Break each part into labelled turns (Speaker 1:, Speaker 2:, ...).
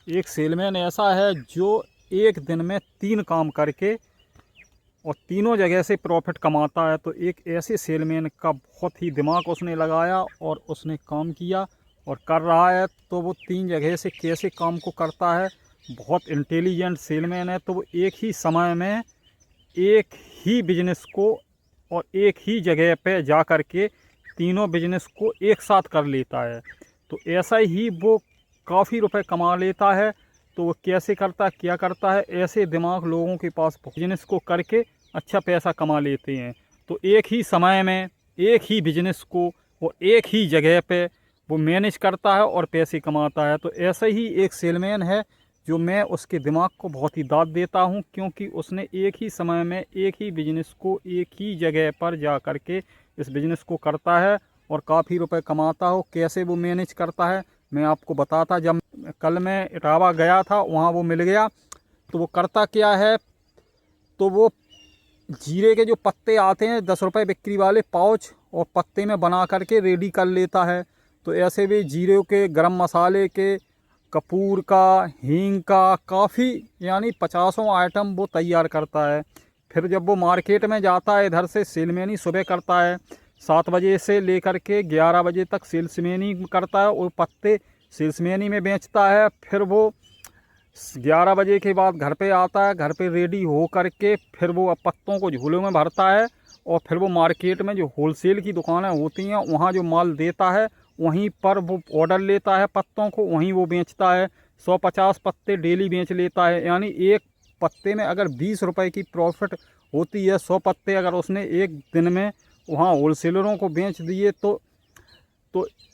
Speaker 1: एक सेलमैन ऐसा है जो एक दिन में 3 काम करके और तीनों जगह से प्रॉफिट कमाता है। तो एक ऐसे सेलमैन का बहुत ही दिमाग उसने लगाया और उसने काम किया और कर रहा है। तो वो 3 जगह से कैसे काम को करता है, बहुत इंटेलिजेंट सेलमैन है। तो वो एक ही समय में एक ही बिजनेस को और एक ही जगह पे जा कर के तीनों बिजनेस को एक साथ कर लेता है। तो ऐसा ही वो काफ़ी रुपए कमा लेता है। तो वो कैसे करता है, क्या करता है, ऐसे दिमाग लोगों के पास बिजनेस को करके अच्छा पैसा कमा लेते हैं। तो एक ही समय में एक ही बिजनेस को वो एक ही जगह पे वो मैनेज करता है और पैसे कमाता है। तो ऐसा ही एक सेलमैन है जो मैं उसके दिमाग को बहुत ही दाद देता हूं, क्योंकि उसने एक ही समय में एक ही बिजनेस को एक ही जगह पर जा कर के इस बिज़नेस को करता है और काफ़ी रुपए कमाता हो। कैसे वो मैनेज करता है मैं आपको बताता। जब कल मैं इटावा गया था वहाँ वो मिल गया। तो वो करता क्या है, तो वो जीरे के जो पत्ते आते हैं 10 रुपये बिक्री वाले पाउच, और पत्ते में बना करके रेडी कर लेता है। तो ऐसे भी जीरे के, गरम मसाले के, कपूर का, हींग का, काफ़ी यानी 50 आइटम वो तैयार करता है। फिर जब वो मार्केट में जाता है, इधर से सेलमैनी सुबह करता है 7 बजे से लेकर के 11 बजे तक सेल्समैनी करता है और पत्ते सेल्समैनी में बेचता है। फिर वो 11 बजे के बाद घर पे आता है, घर पे रेडी हो करके फिर वो पत्तों को झोलों में भरता है और फिर वो मार्केट में जो होलसेल की दुकानें होती हैं वहाँ जो माल देता है वहीं पर वो ऑर्डर लेता है पत्तों को, वहीं वो बेचता है। 150 पत्ते डेली बेच लेता है। यानी एक पत्ते में अगर 20 रुपए की प्रॉफिट होती है, 100 पत्ते अगर उसने एक दिन में वहाँ होलसेलरों को बेच दिए तो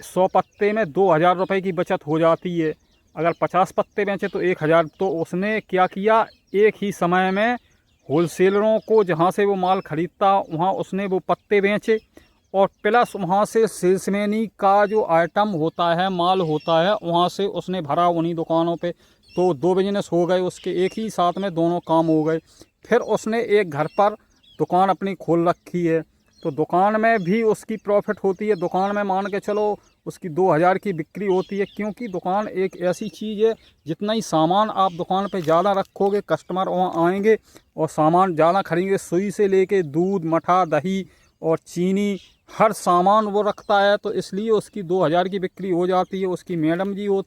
Speaker 1: 100 पत्ते में 2000 रुपये की बचत हो जाती है। अगर 50 पत्ते बेचे तो 1000। तो उसने क्या किया, एक ही समय में होलसेलरों को जहाँ से वो माल ख़रीदता वहाँ उसने वो पत्ते बेचे और प्लस वहाँ से सेल्समैनी का जो आइटम होता है, माल होता है, वहाँ से उसने भरा उन्हीं दुकानों पे। तो 2 बिजनेस हो गए उसके, एक ही साथ में दोनों काम हो गए। फिर उसने एक घर पर दुकान अपनी खोल रखी है। तो दुकान में भी उसकी प्रॉफिट होती है। दुकान में मान के चलो उसकी 2000 की बिक्री होती है, क्योंकि दुकान एक ऐसी चीज़ है जितना ही सामान आप दुकान पे ज़्यादा रखोगे कस्टमर वहाँ आएंगे और सामान ज़्यादा खरीदेंगे। सुई से लेके दूध, मठा, दही और चीनी हर सामान वो रखता है। तो इसलिए उसकी 2000 की बिक्री हो जाती है। उसकी मैडम जी वो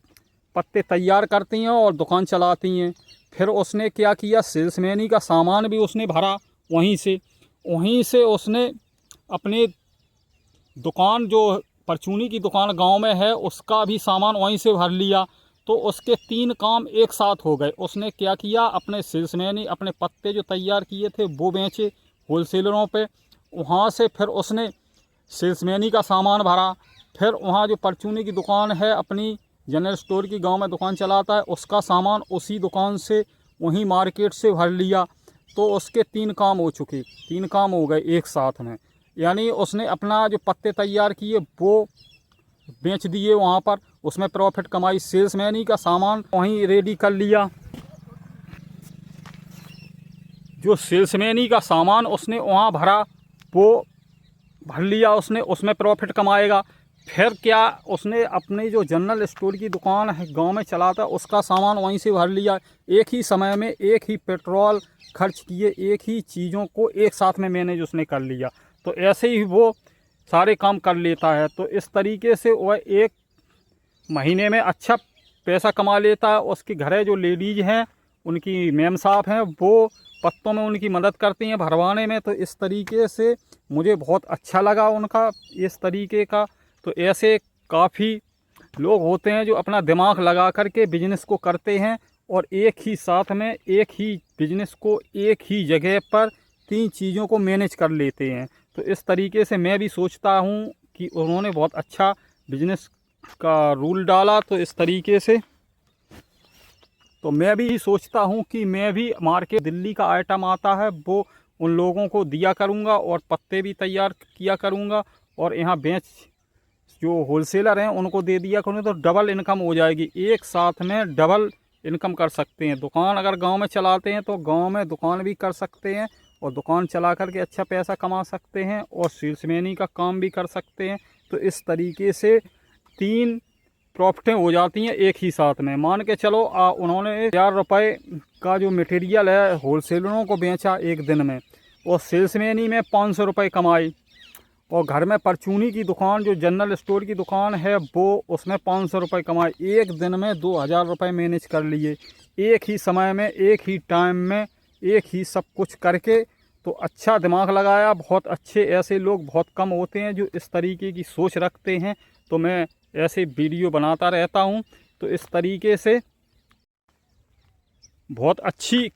Speaker 1: पत्ते तैयार करती हैं और दुकान चलाती हैं। फिर उसने क्या किया, सेल्समैनी का सामान भी उसने भरा वहीं से उसने अपने दुकान जो परचूनी की दुकान गांव में है उसका भी सामान वहीं से भर लिया। तो उसके 3 काम एक साथ हो गए। उसने क्या किया, अपने सेल्समैनी अपने पत्ते जो तैयार किए थे वो बेचे होलसेलरों पे, वहाँ से फिर उसने सेल्समैनी का सामान भरा। फिर वहाँ जो परचूनी की दुकान है अपनी जनरल स्टोर की, गांव में दुकान चलाता है, उसका सामान उसी दुकान से वहीं मार्केट से भर लिया। तो उसके 3 काम हो चुके, 3 काम हो गए एक साथ में। यानी उसने अपना जो पत्ते तैयार किए वो बेच दिए वहाँ पर, उसमें प्रॉफिट कमाई। सेल्समैनी का सामान वहीं रेडी कर लिया। जो सेल्समैनी का सामान उसने वहाँ भरा वो भर लिया उसने, उसमें प्रॉफिट कमाएगा। फिर क्या, उसने अपनी जो जनरल स्टोर की दुकान है गांव में चलाता उसका सामान वहीं से भर लिया। एक ही समय में एक ही पेट्रोल खर्च किए, एक ही चीज़ों को एक साथ में मैनेज उसने कर लिया। तो ऐसे ही वो सारे काम कर लेता है। तो इस तरीके से वह एक महीने में अच्छा पैसा कमा लेता है। उसके घरे जो लेडीज़ हैं उनकी मैम साहब हैं वो पत्तों में उनकी मदद करती हैं भरवाने में। तो इस तरीके से मुझे बहुत अच्छा लगा उनका इस तरीके का। तो ऐसे काफ़ी लोग होते हैं जो अपना दिमाग लगा कर के बिजनेस को करते हैं और एक ही साथ में एक ही बिजनेस को एक ही जगह पर 3 चीज़ों को मैनेज कर लेते हैं। तो इस तरीके से मैं भी सोचता हूँ कि उन्होंने बहुत अच्छा बिजनेस का रूल डाला। तो इस तरीके से तो मैं भी सोचता हूँ कि मैं भी मार्केट दिल्ली का आइटम आता है वो उन लोगों को दिया करूँगा और पत्ते भी तैयार किया करूँगा और यहाँ बेच जो होलसेलर हैं उनको दे दिया करूँगा। तो डबल इनकम हो जाएगी, एक साथ में डबल इनकम कर सकते हैं। दुकान अगर गांव में चलाते हैं तो गांव में दुकान भी कर सकते हैं और दुकान चला करके अच्छा पैसा कमा सकते हैं और सेल्समैनी का काम भी कर सकते हैं। तो इस तरीके से 3 प्रॉफिटें हो जाती हैं एक ही साथ में। मान के चलो उन्होंने 1000 रुपये का जो मटेरियल है होलसेलरों को बेचा एक दिन में, और सेल्समैनी में 500 रुपये कमाई, और घर में परचूनी की दुकान जो जनरल स्टोर की दुकान है वो उसमें 500 रुपये कमाए। एक दिन में 2000 रुपये मैनेज कर लिए, एक ही समय में, एक ही टाइम में, एक ही सब कुछ करके। तो अच्छा दिमाग लगाया। बहुत अच्छे ऐसे लोग बहुत कम होते हैं जो इस तरीके की सोच रखते हैं। तो मैं ऐसे वीडियो बनाता रहता हूं। तो इस तरीके से बहुत अच्छी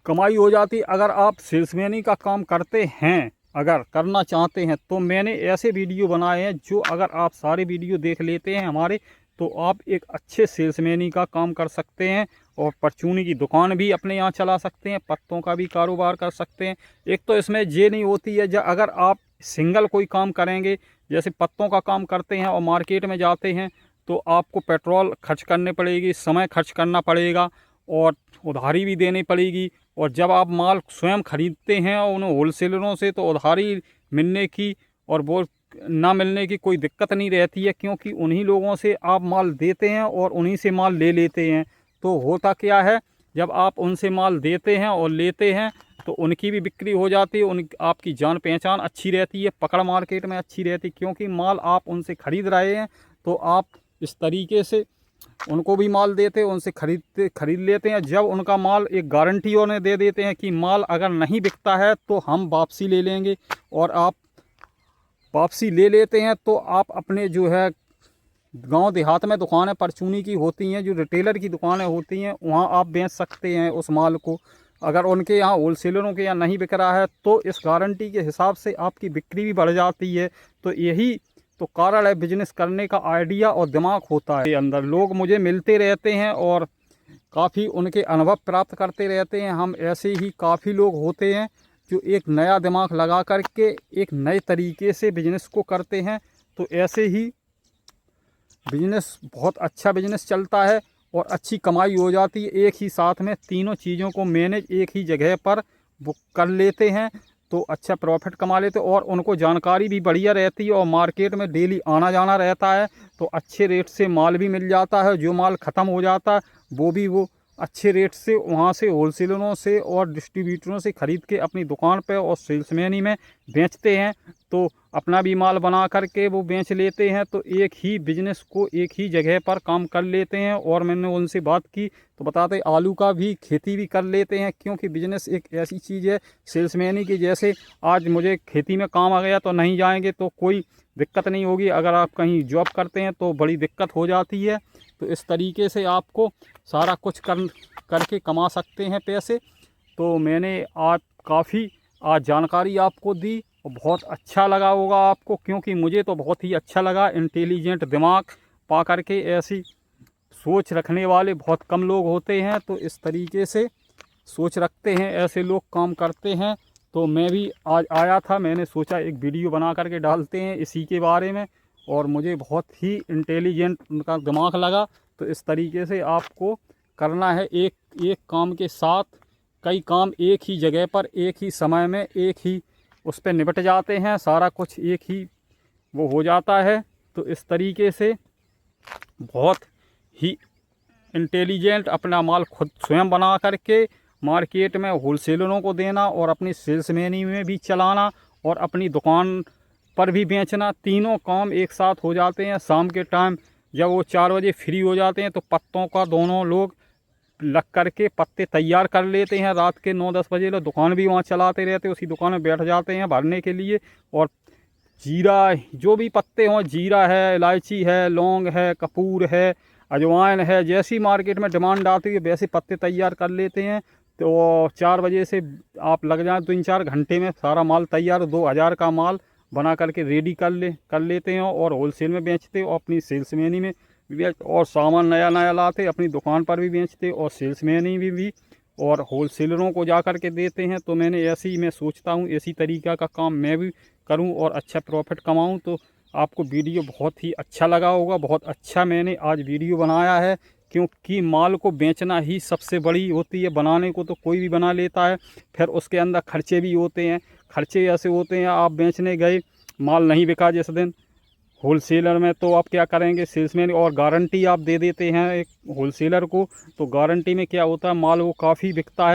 Speaker 1: कमाई हो जाती। अगर आप सेल्समैनी का काम करते हैं, अगर करना चाहते हैं, तो मैंने ऐसे वीडियो बनाए हैं जो अगर आप सारे वीडियो देख लेते हैं हमारे, तो आप एक अच्छे सेल्समैनी का काम कर सकते हैं और परचूनी की दुकान भी अपने यहाँ चला सकते हैं, पत्तों का भी कारोबार कर सकते हैं। एक तो इसमें ये नहीं होती है जब अगर आप सिंगल कोई काम करेंगे, जैसे पत्तों का काम करते हैं और मार्केट में जाते हैं, तो आपको पेट्रोल खर्च करने पड़ेगी, समय खर्च करना पड़ेगा और उधारी भी देनी पड़ेगी। और जब आप माल स्वयं खरीदते हैं और उन होलसेलरों से, तो उधारी मिलने की और वो ना मिलने की कोई दिक्कत नहीं रहती है, क्योंकि उन्हीं लोगों से आप माल देते हैं और उन्हीं से माल ले लेते हैं। तो होता क्या है, जब आप उनसे माल देते हैं और लेते हैं तो उनकी भी बिक्री हो जाती है, आपकी जान पहचान अच्छी रहती है, पकड़ मार्केट में अच्छी रहती है, क्योंकि माल आप उनसे ख़रीद रहे हैं। तो आप इस तरीके से उनको भी माल देते, उनसे खरीद लेते हैं। जब उनका माल एक गारंटी उन्हें दे देते हैं कि माल अगर नहीं बिकता है तो हम वापसी ले लेंगे, और आप वापसी ले लेते हैं तो आप अपने जो है गांव देहात में दुकानें परचूनी की होती हैं, जो रिटेलर की दुकानें होती हैं, वहां आप बेच सकते हैं उस माल को। अगर उनके यहाँ होलसेलरों के यहाँ नहीं बिक रहा है तो इस गारंटी के हिसाब से आपकी बिक्री भी बढ़ जाती है। तो यही तो कारण है बिजनेस करने का आइडिया और दिमाग होता है अंदर। लोग मुझे मिलते रहते हैं और काफ़ी उनके अनुभव प्राप्त करते रहते हैं। हम ऐसे ही काफ़ी लोग होते हैं जो एक नया दिमाग लगा करके एक नए तरीके से बिजनेस को करते हैं। तो ऐसे ही बिजनेस बहुत अच्छा बिजनेस चलता है और अच्छी कमाई हो जाती है। एक ही साथ में तीनों चीज़ों को मैनेज एक ही जगह पर वो कर लेते हैं तो अच्छा प्रॉफिट कमा लेते हैं, और उनको जानकारी भी बढ़िया रहती है और मार्केट में डेली आना जाना रहता है, तो अच्छे रेट से माल भी मिल जाता है। जो माल ख़त्म हो जाता है वो अच्छे रेट से वहाँ से होलसेलरों से और डिस्ट्रीब्यूटरों से ख़रीद के अपनी दुकान पे और सेल्समैनी में बेचते हैं। तो अपना भी माल बना करके वो बेच लेते हैं। तो एक ही बिजनेस को एक ही जगह पर काम कर लेते हैं। और मैंने उनसे बात की तो बताते आलू का भी खेती भी कर लेते हैं, क्योंकि बिजनेस एक ऐसी चीज़ है सेल्समैनी की, जैसे आज मुझे खेती में काम आ गया तो नहीं जाएंगे तो कोई दिक्कत नहीं होगी, अगर आप कहीं जॉब करते हैं तो बड़ी दिक्कत हो जाती है। तो इस तरीके से आपको सारा कुछ करके कमा सकते हैं पैसे। तो मैंने काफ़ी आज जानकारी आपको दी और बहुत अच्छा लगा होगा आपको, क्योंकि मुझे तो बहुत ही अच्छा लगा। इंटेलिजेंट दिमाग पा करके ऐसी सोच रखने वाले बहुत कम लोग होते हैं। तो इस तरीके से सोच रखते हैं, ऐसे लोग काम करते हैं। तो मैं भी आज आया था, मैंने सोचा एक वीडियो बना करके डालते हैं इसी के बारे में, और मुझे बहुत ही इंटेलिजेंट उनका दिमाग लगा। तो इस तरीके से आपको करना है, एक काम के साथ कई काम एक ही जगह पर एक ही समय में एक ही उस पर निपट जाते हैं, सारा कुछ एक ही वो हो जाता है। तो इस तरीके से बहुत ही इंटेलिजेंट अपना माल खुद स्वयं बना करके मार्केट में होलसेलरों को देना और अपनी सेल्समैनी में भी चलाना और अपनी दुकान पर भी बेचना, तीनों काम एक साथ हो जाते हैं। शाम के टाइम जब वो 4 बजे फ्री हो जाते हैं तो पत्तों का दोनों लोग लग करके पत्ते तैयार कर लेते हैं। रात के 9-10 बजे लोग दुकान भी वहाँ चलाते रहते हैं, उसी दुकान में बैठ जाते हैं भरने के लिए। और जीरा, जो भी पत्ते हों, जीरा है, इलायची है, लौंग है, कपूर है, अजवाइन है, जैसी मार्केट में डिमांड आती है वैसे पत्ते तैयार कर लेते हैं। तो 4 बजे से आप लग जाएँ 3-4 घंटे में सारा माल तैयार, 2000 का माल बना करके रेडी कर लेते हैं और होलसेल में बेचते और अपनी सेल्समैनी में बेच, और सामान नया लाते अपनी दुकान पर भी बेचते और सेल्समैनी भी और होलसेलरों को जा कर के देते हैं। तो मैंने ऐसे ही मैं सोचता हूँ ऐसी तरीक़ा का काम मैं भी करूँ और अच्छा प्रॉफिट कमाऊँ। तो आपको वीडियो बहुत ही अच्छा लगा होगा। बहुत अच्छा मैंने आज वीडियो बनाया है, क्योंकि माल को बेचना ही सबसे बड़ी होती है। बनाने को तो कोई भी बना लेता है, फिर उसके अंदर खर्चे भी होते हैं। खर्चे ऐसे होते हैं, आप बेचने गए, माल नहीं बिका जिस दिन, होलसेलर में तो आप क्या करेंगे, सेल्समैन, और गारंटी आप दे देते हैं एक होलसेलर को, तो गारंटी में क्या होता है, माल वो काफ़ी बिकता है।